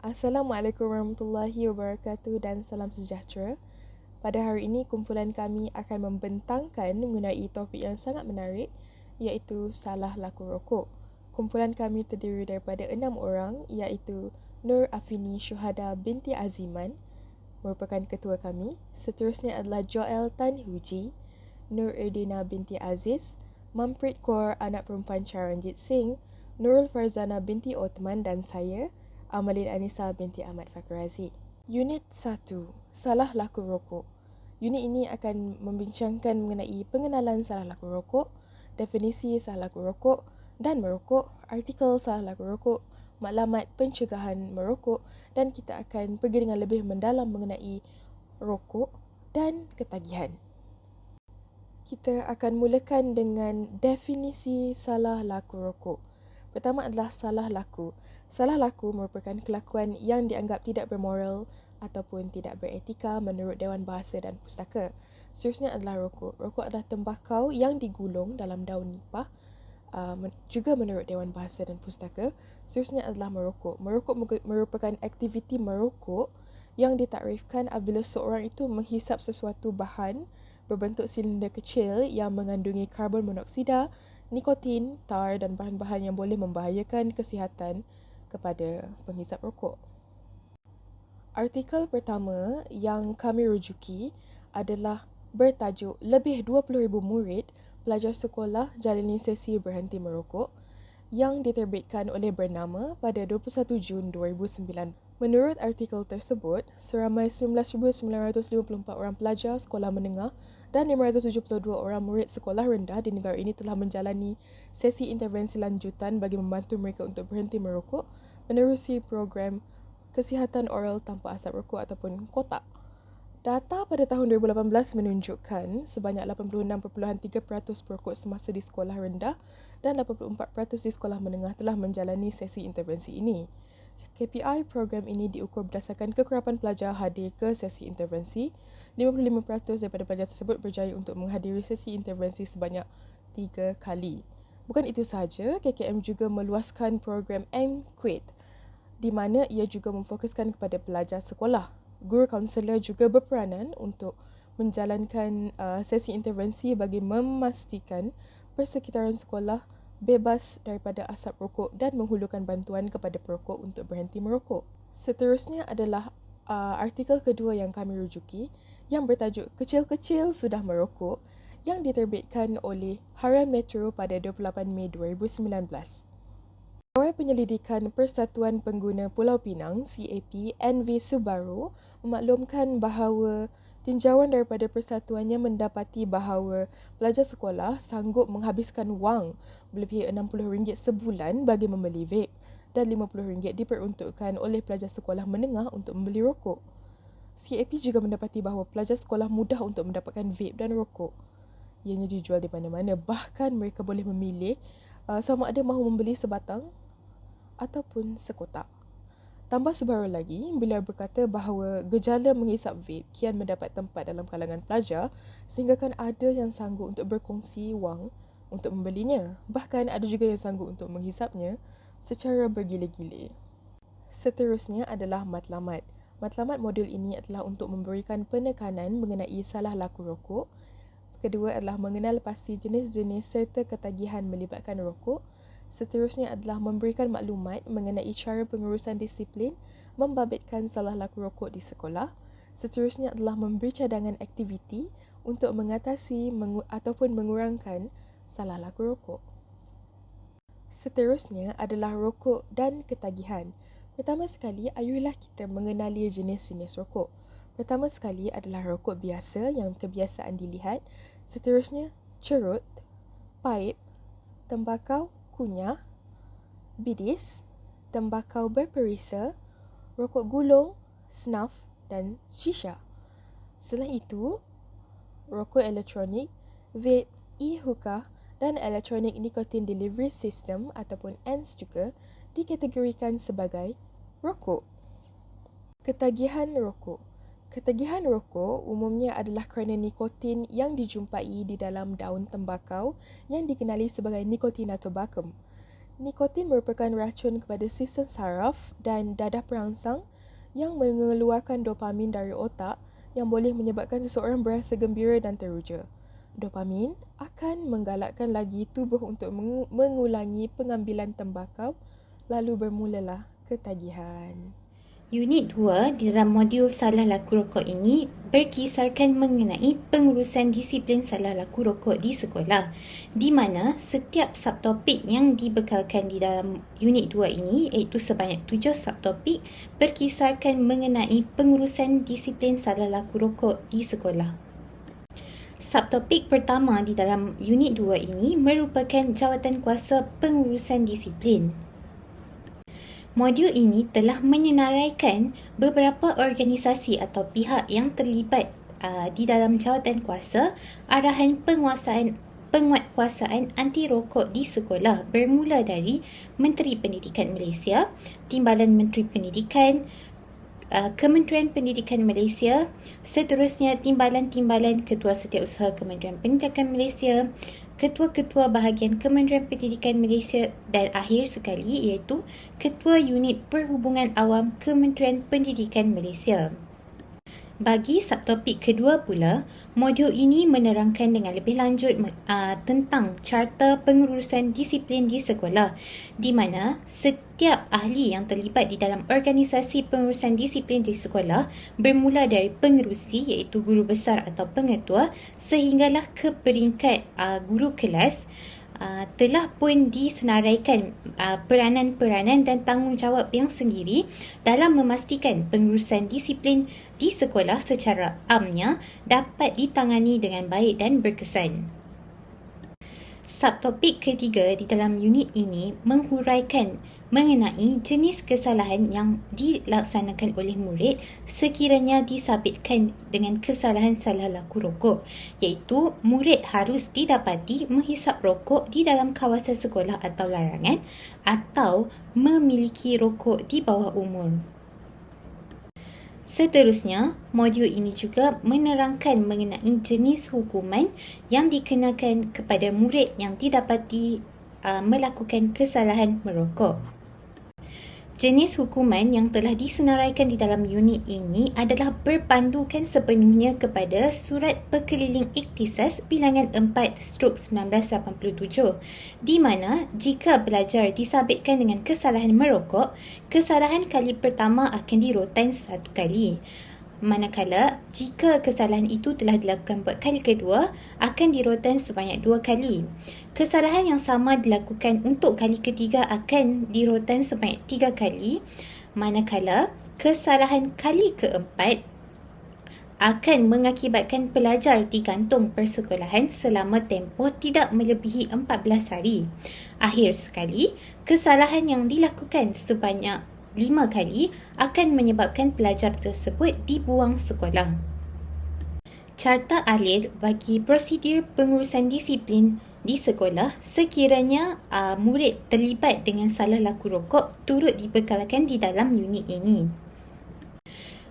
Assalamualaikum warahmatullahi wabarakatuh dan salam sejahtera. Pada hari ini, kumpulan kami akan membentangkan mengenai topik yang sangat menarik iaitu salah laku rokok. Kumpulan kami terdiri daripada 6 orang iaitu Nur Afini Syuhada binti Aziman merupakan ketua kami. Seterusnya adalah Joel Tan Huji, Nur Erdina binti Aziz, Mamprit Kaur anak perempuan Charanjit Singh, Nurul Farzana binti Othman dan saya, Amalin Anissa binti Ahmad Fakrazi. Unit 1, Salah Laku Rokok. Unit ini akan membincangkan mengenai pengenalan salah laku rokok, definisi salah laku rokok dan merokok, artikel salah laku rokok, maklumat pencegahan merokok dan kita akan pergi dengan lebih mendalam mengenai rokok dan ketagihan. Kita akan mulakan dengan definisi salah laku rokok. Pertama adalah salah laku. Salah laku merupakan kelakuan yang dianggap tidak bermoral ataupun tidak beretika menurut Dewan Bahasa dan Pustaka. Seterusnya adalah rokok. Rokok adalah tembakau yang digulung dalam daun nipah, juga menurut Dewan Bahasa dan Pustaka. Seterusnya adalah merokok. Merokok merupakan aktiviti merokok yang ditakrifkan apabila seorang itu menghisap sesuatu bahan berbentuk silinder kecil yang mengandungi karbon monoksida, nikotin, tar dan bahan-bahan yang boleh membahayakan kesihatan kepada penghisap rokok. Artikel pertama yang kami rujuki adalah bertajuk Lebih 20,000 murid pelajar sekolah jalani sesi berhenti merokok yang diterbitkan oleh Bernama pada 21 Jun 2009. Menurut artikel tersebut, seramai 19,954 orang pelajar sekolah menengah dan 572 orang murid sekolah rendah di negara ini telah menjalani sesi intervensi lanjutan bagi membantu mereka untuk berhenti merokok menerusi program kesihatan oral tanpa asap rokok ataupun KOTAK. Data pada tahun 2018 menunjukkan sebanyak 86.3% perokok semasa di sekolah rendah dan 84% di sekolah menengah telah menjalani sesi intervensi ini. KPI program ini diukur berdasarkan kekerapan pelajar hadir ke sesi intervensi. 55% daripada pelajar tersebut berjaya untuk menghadiri sesi intervensi sebanyak 3 kali. Bukan itu sahaja, KKM juga meluaskan program MQuit di mana ia juga memfokuskan kepada pelajar sekolah. Guru kaunselor juga berperanan untuk menjalankan sesi intervensi bagi memastikan persekitaran sekolah bebas daripada asap rokok dan menghulurkan bantuan kepada perokok untuk berhenti merokok. Seterusnya adalah artikel kedua yang kami rujuki yang bertajuk Kecil-Kecil Sudah Merokok yang diterbitkan oleh Harian Metro pada 28 Mei 2019. Pegawai Penyelidikan Persatuan Pengguna Pulau Pinang (CAP) NV Subaro memaklumkan bahawa tinjauan daripada persatuannya mendapati bahawa pelajar sekolah sanggup menghabiskan wang melebihi RM60 sebulan bagi membeli vape dan RM50 diperuntukkan oleh pelajar sekolah menengah untuk membeli rokok. CAP juga mendapati bahawa pelajar sekolah mudah untuk mendapatkan vape dan rokok. Ianya dijual di mana-mana, bahkan mereka boleh memilih sama ada mahu membeli sebatang ataupun sekotak. Tambah sebaru lagi, beliau berkata bahawa gejala menghisap vape kian mendapat tempat dalam kalangan pelajar sehingga kan ada yang sanggup untuk berkongsi wang untuk membelinya. Bahkan ada juga yang sanggup untuk menghisapnya secara bergila-gila. Seterusnya adalah matlamat. Matlamat modul ini adalah untuk memberikan penekanan mengenai salah laku rokok. Kedua adalah mengenal pasti jenis-jenis serta ketagihan melibatkan rokok. Seterusnya adalah memberikan maklumat mengenai cara pengurusan disiplin membabitkan salah laku rokok di sekolah. Seterusnya adalah memberi cadangan aktiviti untuk mengatasi ataupun mengurangkan salah laku rokok. Seterusnya adalah rokok dan ketagihan. Pertama sekali, ayuhlah kita mengenali jenis-jenis rokok. Pertama sekali adalah rokok biasa yang kebiasaan dilihat. Seterusnya, cerut, paip, tembakau kunyah, bidis, tembakau berperisa, rokok gulung, snuff dan shisha. Selain itu, rokok elektronik, vape, e-hookah dan elektronik nicotine delivery system ataupun ENS juga dikategorikan sebagai rokok. Ketagihan rokok. Ketagihan rokok umumnya adalah kerana nikotin yang dijumpai di dalam daun tembakau yang dikenali sebagai Nicotina tobacum. Nikotin merupakan racun kepada sistem saraf dan dadah perangsang yang mengeluarkan dopamin dari otak yang boleh menyebabkan seseorang berasa gembira dan teruja. Dopamin akan menggalakkan lagi tubuh untuk mengulangi pengambilan tembakau, lalu bermulalah ketagihan. Unit 2 di dalam modul salah laku rokok ini berkisarkan mengenai pengurusan disiplin salah laku rokok di sekolah, di mana setiap subtopik yang dibekalkan di dalam unit 2 ini, iaitu sebanyak 7 subtopik, berkisarkan mengenai pengurusan disiplin salah laku rokok di sekolah. Subtopik pertama di dalam unit 2 ini merupakan jawatankuasa pengurusan disiplin. Modul ini telah menyenaraikan beberapa organisasi atau pihak yang terlibat di dalam jawatankuasa arahan penguatkuasaan anti rokok di sekolah, bermula dari Menteri Pendidikan Malaysia, Timbalan Menteri Pendidikan, Kementerian Pendidikan Malaysia, seterusnya Timbalan-Timbalan Ketua Setiausaha Kementerian Pendidikan Malaysia, Ketua-Ketua Bahagian Kementerian Pendidikan Malaysia dan akhir sekali iaitu Ketua Unit Perhubungan Awam Kementerian Pendidikan Malaysia. Bagi subtopik kedua pula, modul ini menerangkan dengan lebih lanjut tentang Carta Pengurusan Disiplin di Sekolah, di mana setiap ahli yang terlibat di dalam organisasi pengurusan disiplin di sekolah, bermula dari pengerusi iaitu guru besar atau pengetua sehinggalah ke peringkat guru kelas, telah pun disenaraikan peranan-peranan dan tanggungjawab yang sendiri dalam memastikan pengurusan disiplin di sekolah secara amnya dapat ditangani dengan baik dan berkesan. Subtopik ketiga di dalam unit ini menghuraikan mengenai jenis kesalahan yang dilaksanakan oleh murid sekiranya disabitkan dengan kesalahan salah laku rokok, iaitu murid harus didapati menghisap rokok di dalam kawasan sekolah atau larangan atau memiliki rokok di bawah umur. Seterusnya, modul ini juga menerangkan mengenai jenis hukuman yang dikenakan kepada murid yang didapati melakukan kesalahan merokok. Jenis hukuman yang telah disenaraikan di dalam unit ini adalah berpandukan sepenuhnya kepada Surat Perkeliling Ikhtisas Bilangan 4/1987, di mana jika pelajar disabitkan dengan kesalahan merokok, kesalahan kali pertama akan dirotan 1 kali. Manakala jika kesalahan itu telah dilakukan buat kali kedua, akan dirotan sebanyak 2 kali. Kesalahan yang sama dilakukan untuk kali ketiga akan dirotan sebanyak 3 kali. Manakala kesalahan kali keempat akan mengakibatkan pelajar digantung persekolahan selama tempoh tidak melebihi 14 hari. Akhir sekali, kesalahan yang dilakukan sebanyak 5 kali akan menyebabkan pelajar tersebut dibuang sekolah. Carta alir bagi prosedur pengurusan disiplin di sekolah sekiranya murid terlibat dengan salah laku rokok turut dibekalkan di dalam unit ini.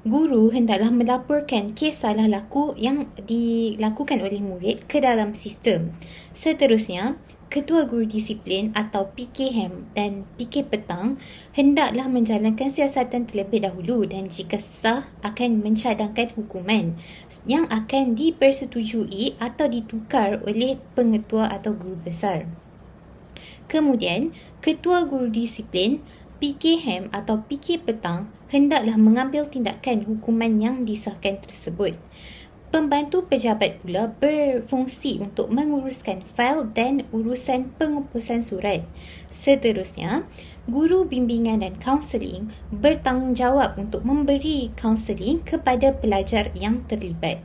Guru hendaklah melaporkan kes salah laku yang dilakukan oleh murid ke dalam sistem. Seterusnya, Ketua Guru Disiplin atau PKM dan PK Petang hendaklah menjalankan siasatan terlebih dahulu dan jika sah akan mencadangkan hukuman yang akan dipersetujui atau ditukar oleh pengetua atau guru besar. Kemudian, Ketua Guru Disiplin, PKM atau PK Petang hendaklah mengambil tindakan hukuman yang disahkan tersebut. Pembantu pejabat pula berfungsi untuk menguruskan fail dan urusan penghapusan surat. Seterusnya, guru bimbingan dan kaunseling bertanggungjawab untuk memberi kaunseling kepada pelajar yang terlibat.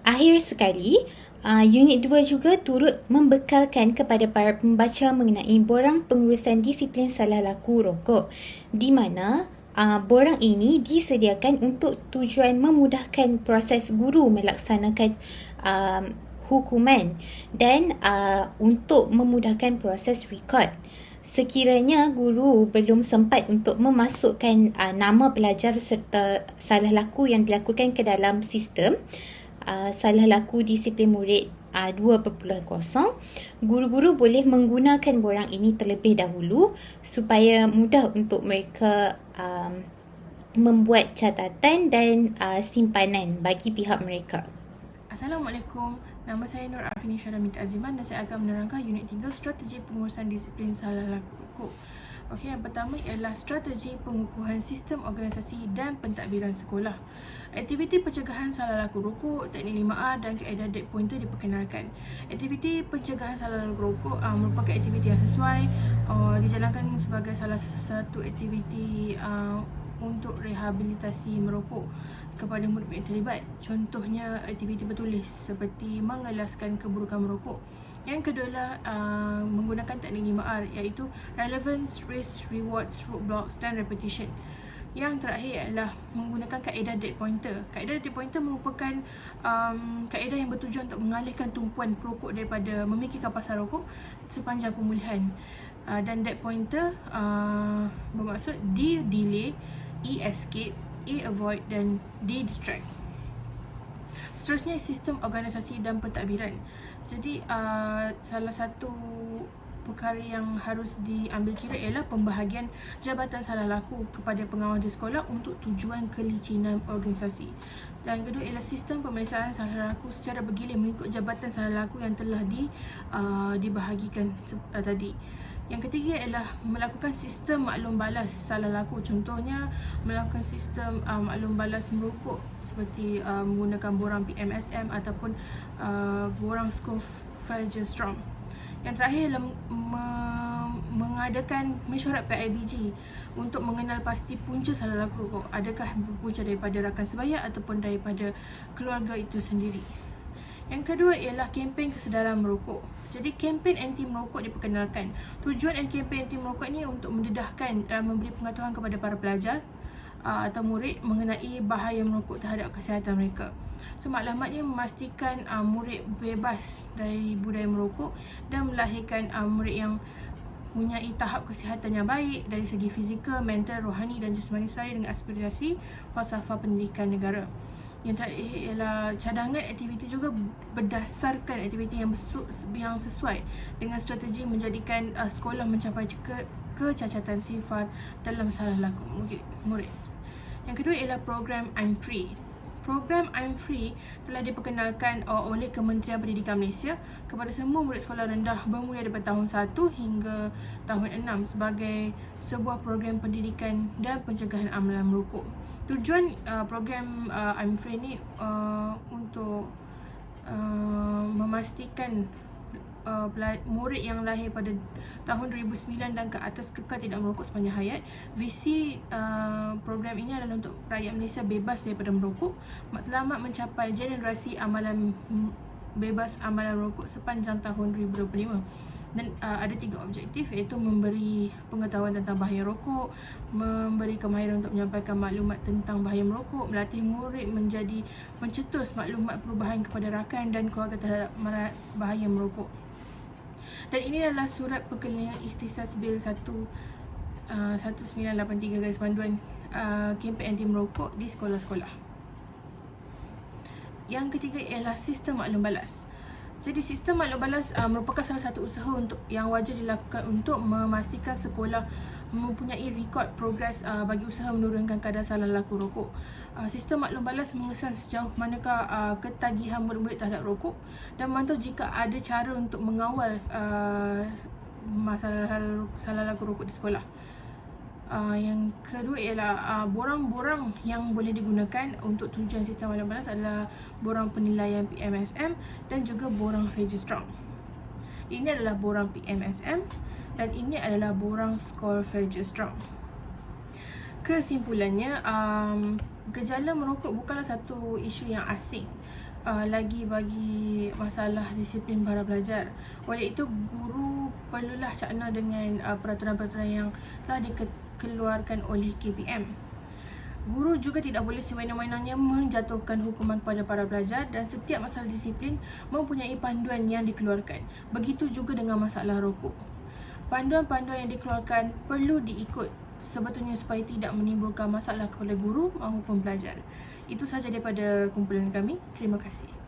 Akhir sekali, unit 2 juga turut membekalkan kepada para pembaca mengenai borang pengurusan disiplin salah laku rokok, di mana borang ini disediakan untuk tujuan memudahkan proses guru melaksanakan hukuman dan untuk memudahkan proses rekod. Sekiranya guru belum sempat untuk memasukkan nama pelajar serta salah laku yang dilakukan ke dalam sistem salah laku disiplin murid 2.0, guru-guru boleh menggunakan borang ini terlebih dahulu supaya mudah untuk mereka membuat catatan dan simpanan bagi pihak mereka. Assalamualaikum, nama saya Nur Afini Syarah Aziman dan saya akan menerangkan unit 3 strategi pengurusan disiplin salah laku rokok. Okey, yang pertama ialah strategi pengukuhan sistem organisasi dan pentadbiran sekolah. Aktiviti pencegahan salah laku rokok, teknik 5R dan kaedah date pointer diperkenalkan. Aktiviti pencegahan salah laku rokok merupakan aktiviti yang sesuai dijalankan sebagai salah satu aktiviti untuk rehabilitasi merokok kepada murid yang terlibat. Contohnya aktiviti bertulis seperti mengelaskan keburukan merokok. Yang kedua adalah menggunakan teknik 5R iaitu relevance, risk, rewards, roadblocks dan repetition. Yang terakhir adalah menggunakan kaedah date pointer. Kaedah date pointer merupakan kaedah yang bertujuan untuk mengalihkan tumpuan perokok daripada memikirkan pasal rokok sepanjang pemulihan. Dan date pointer bermaksud D delay, E escape, A avoid dan D distract. Seterusnya sistem organisasi dan pentadbiran. Jadi salah satu perkara yang harus diambil kira ialah pembahagian jabatan salah laku kepada pengawas di sekolah untuk tujuan kelicinan organisasi. Dan kedua ialah sistem pemeriksaan salah laku secara bergilir mengikut jabatan salah laku yang telah dibahagikan tadi. Yang ketiga ialah melakukan sistem maklum balas salah laku. Contohnya melakukan sistem maklum balas merokok seperti menggunakan borang PMSM ataupun borang Scoville-Strom. Yang terakhir ialah mengadakan mesyuarat PIBG untuk mengenal pasti punca salah laku rokok. Adakah berpunca daripada rakan sebaya ataupun daripada keluarga itu sendiri. Yang kedua ialah kempen kesedaran merokok. Jadi kempen anti merokok diperkenalkan. Tujuan kempen anti merokok ini untuk mendedahkan dan memberi pengetahuan kepada para pelajar atau murid mengenai bahaya merokok terhadap kesihatan mereka. So maklumatnya memastikan murid bebas dari budaya merokok dan melahirkan murid yang mempunyai tahap kesihatan yang baik dari segi fizikal, mental, rohani dan jasmani seraya dengan aspirasi falsafah pendidikan negara. Yang terakhir ialah cadangan aktiviti juga berdasarkan aktiviti yang sesuai dengan strategi menjadikan sekolah mencapai kecacatan sifar dalam salah laku murid. Yang kedua ialah program I'm Free. Program I'm Free telah diperkenalkan oleh Kementerian Pendidikan Malaysia kepada semua murid sekolah rendah bermula daripada tahun 1 hingga tahun 6 sebagai sebuah program pendidikan dan pencegahan amalan merokok. Tujuan program I'm Free ni untuk memastikan murid yang lahir pada tahun 2009 dan ke atas kekal tidak merokok sepanjang hayat. Visi program ini adalah untuk rakyat Malaysia bebas daripada merokok, matlamat mencapai generasi amalan bebas amalan merokok sepanjang tahun 2025. Dan ada 3 objektif iaitu memberi pengetahuan tentang bahaya rokok, memberi kemahiran untuk menyampaikan maklumat tentang bahaya merokok, melatih murid menjadi pencetus maklumat perubahan kepada rakan dan keluarga terhadap bahaya merokok. Dan ini adalah surat perkelilingan ikhtisas bil 1983 garis panduan kempen anti merokok di sekolah-sekolah. Yang ketiga ialah sistem maklum balas. Jadi sistem maklum balas merupakan salah satu usaha yang wajar dilakukan untuk memastikan sekolah mempunyai rekod progres bagi usaha menurunkan kadar salah laku rokok. Sistem maklum balas mengesan sejauh manakah ketagihan murid-murid terhadap rokok dan memantau jika ada cara untuk mengawal masalah salah laku rokok di sekolah. Yang kedua ialah borang-borang yang boleh digunakan untuk tujuan sistem maklum balas adalah borang penilaian PMSM dan juga borang Scoville-Strom. Ini adalah borang PMSM dan ini adalah borang Scoville-Strom. Kesimpulannya, gejala merokok bukanlah satu isu yang asing lagi bagi masalah disiplin para pelajar. Oleh itu, guru perlulah cakna dengan peraturan-peraturan yang telah dikeluarkan oleh KPM. Guru juga tidak boleh sewenang-wenangnya menjatuhkan hukuman kepada para pelajar dan setiap masalah disiplin mempunyai panduan yang dikeluarkan. Begitu juga dengan masalah rokok. Panduan-panduan yang dikeluarkan perlu diikut sebetulnya supaya tidak menimbulkan masalah kepada guru maupun pelajar. Itu sahaja daripada kumpulan kami. Terima kasih.